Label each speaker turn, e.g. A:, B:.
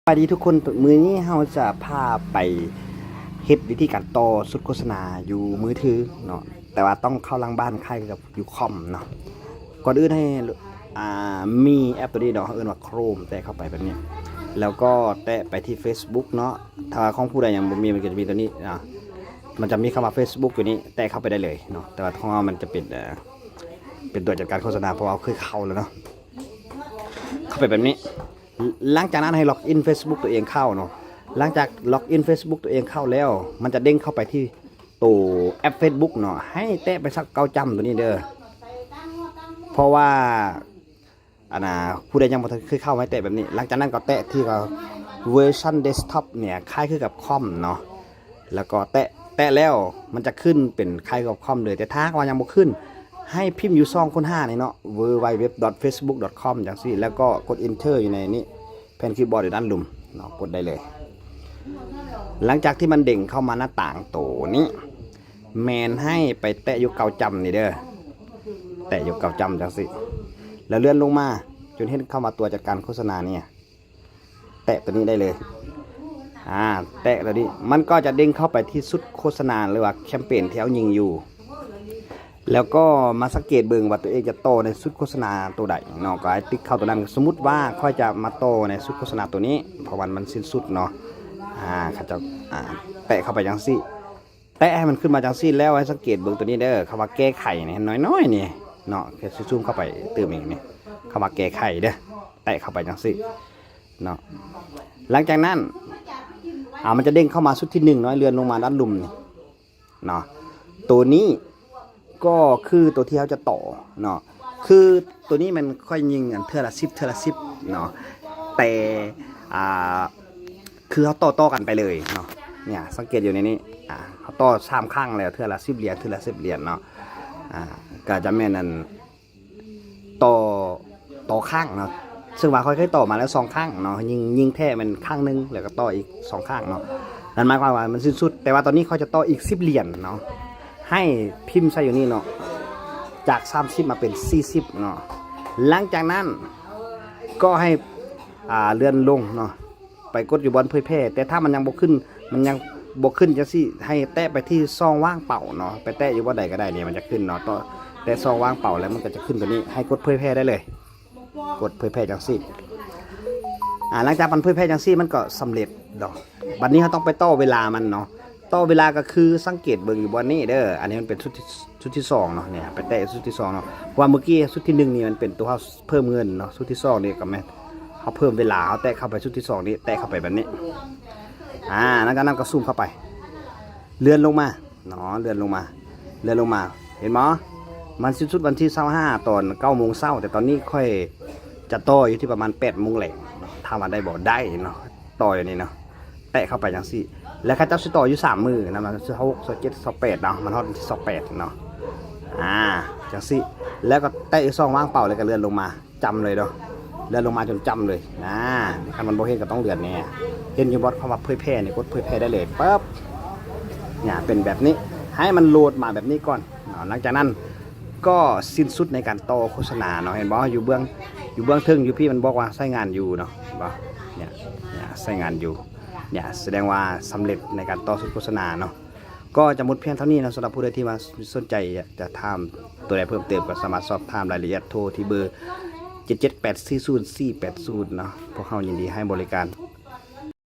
A: สวัสดีทุกคนมือนี้เราจะพาไปเฮ็ดวิธีการต่อสุดโฆษณาอยู่มือถือเนาะแต่ว่าต้องเข้าหลังบ้านใครกับอยู่คอมเนาะก่อนอื่นให้มีแอปตัวนี้เนาะเอิ้นว่า Chrome แต่เข้าไปแบบนี้แล้วก็แตะไปที่ Facebook เนาะถ้าของผู้ใดยังบ่มีมันก็จะมีตัวนี้มันจะมีคำว่า Facebook อยู่นี้แตะเข้าไปได้เลยเนาะแต่ว่าของเรามันจะเป็นตัวจัดการโฆษณาเพราะเราเคยเข้าแล้วเนาะเข้าไปแบบนี้หลังจากนั้นให้ล็อกอิน Facebook ตัวเองเข้าเนาะหลังจากล็อกอิน Facebook ตัวเองเข้าแล้วมันจะเด้งเข้าไปที่ตัวแอป Facebook เนาะให้แตะไปสักเก้าจำตัวนี้เด้อเพราะว่าผู้ใดยังไม่เคยเข้าให้แตะแบบนี้หลังจากนั้นก็แตะที่เวอร์ชันเดสก์ท็อปเนี่ยคล้ายคือกับคอมเนาะแล้วก็แตะแล้วมันจะขึ้นเป็นคล้ายกับคอมเลยแต่ถ้าว่ายังไม่ขึ้นให้พิมพ์อยู่2 คน 5นี่เนาะ www.facebook.com จังซี่แล้วก็กด enter อยู่ในนี้แผ่นคีย์บอร์ดอยู่ด้านลุ่มเนาะกดได้เลยหลังจากที่มันเด้งเข้ามาหน้าต่างตัวนี้แมนให้ไปแตะอยู่เก่าจำนี่เด้อแตะอยู่เก่าจำจังซี่แล้วเลื่อนลงมาจนเห็นเข้ามาตัวจัดการโฆษณาเนี่ยแตะตัวนี้ได้เลยแตะตัวนี้มันก็จะเด้งเข้าไปที่สุดโฆษณาหรือว่าแคมเปญที่เอายิงอยู่แล้วก็มาสังเกตเบิ่งว่าตัวเองจะโตในสุดโฆษณาตัวใดเนาะก็ให้ติ๊กเข้าตัวนั้นสมมุติว่าค่อยจะมาโตในสุดโฆษณาตัวนี้เพราะมันสิ้นสุดเนาะเขาจะแตะเข้าไปจังซี่แตะให้มันขึ้นมาจังซี่แล้วให้สังเกตเบิ่งตัวนี้เด้อคำว่าแก้ไขนี่น้อยๆนี่เนาะแค่ซูมเข้าไปเติมอีกนี่คำว่าแก้ไขเด้อแตะเข้าไปจังซี่เนาะหลังจากนั้นมันจะเด้งเข้ามาสุดที่1น้อยเลื่อนลงมาด้านลุ่มนี่เนาะตัวนี้ก็คือตัวที่เขาจะต่อเนาะคือตัวนี้มันค่อยยิงเทื่อละ10เนาะแต่คือเขาต่อกันไปเลยเนาะเนี่ยสังเกตอยู่ในนี้เขาต่อ3ข้างแล้วเทื่อละ10 เหรียญเทื่อละ10 เหรียญเนาะก็จะแม่นนั่นต่อข้างเนาะซึ่งว่าค่อยๆต่อมาแล้ว2ข้างเนาะยิงแท้มันข้างนึงแล้วก็ต่ออีก2ข้างเนาะนั่นหมายความว่ามันสิ้นสุดแต่ว่าตอนนี้เขาจะต่ออีก10 เหรียญเนาะให้พิมพ์ใส่อยู่นี่เนาะจาก30มาเป็น40เนาะหลังจากนั้นก็ให้เลื่อนลงเนาะไปกดอยู่บนเผยแพร่แต่ถ้ามันยังบกขึ้นจังซี่ให้แตะไปที่ซองว่างเปล่าเนาะไปแตะอยู่บ่ใดก็ได้เนี่ยมันจะขึ้นเนาะต่อแต่ซองว่างเปล่าแล้วมันก็จะขึ้นตัวนี้ให้กดเผยแพร่ได้เลยกดเผยแพร่จังซี่หลังจากมันเผยแพร่จังซี่มันก็สำเร็จเนาะบัดนี้เราต้องไปต่อเวลามันเนาะต่อเวลาก็คือสังเกตเบิ่งอยู่บนนี้เด้ออันนี้มันเป็นชุดที่2เนาะเนี่ยไปแตะชุดที่2เนาะว่าเมื่อกี้ชุดที่1นี่มันเป็นตัวเขาเพิ่มเงินเนาะชุดที่2นี่ก็แม่นเขาเพิ่มเวลาเขาแตะเข้าไปชุดที่2นี่แตะเข้าไปแบบนี้แล้วก็นั่นก็ซูมเข้าไปเลื่อนลงมาเนาะเลื่อนลงมาเห็นมั้ยมันสิ้นสุดวันที่25ตอน 9 โมงเช้าแต่ตอนนี้ค่อยจะต่ออยู่ที่ประมาณ 8 โมงแลงถ้าว่าได้บ่ได้เนาะต่ออย่างนี้เนาะแตะเข้าไปจังซี่แล้วข้าเจ้าสิต่ออยู่3 มือนะมัน26 27 28เนาะมันฮอด28เนาะจังซี่แล้วก็แตะอีก2ว่างเปล่าเลยก็เลื่อนลงมาจำเลยเนาะเลื่อนลงมาจนจำเลยคันมันบ่เห็นก็ต้องเลื่อนแน่เห็นอยู่บ่คำว่าเผยแพร่นี่กดเผยแพร่ได้เลยปั๊บเนี่ยเป็นแบบนี้ให้มันโหลดมาแบบนี้ก่อนหลังจากนั้นก็สิ้นสุดในการต่อโฆษณาเนาะเห็นบ่อยู่เบื้องทึ่งอยู่พี่มันบอกว่าใช้งานอยู่เนาะบ่เนี่ยใช้งานอยู่เนี่ยแสดงว่าสำเร็จในการต่อสุดโฆษณาเนาะก็จะหมดเพียงเท่านี้นะสำหรับผู้ใดที่มาสนใจจะถามตัวใดเพิ่มเติมก็สามารถสอบถามรายละเอียดโทรที่เบอร์77840480เนาะพวกเขายินดีให้บริการ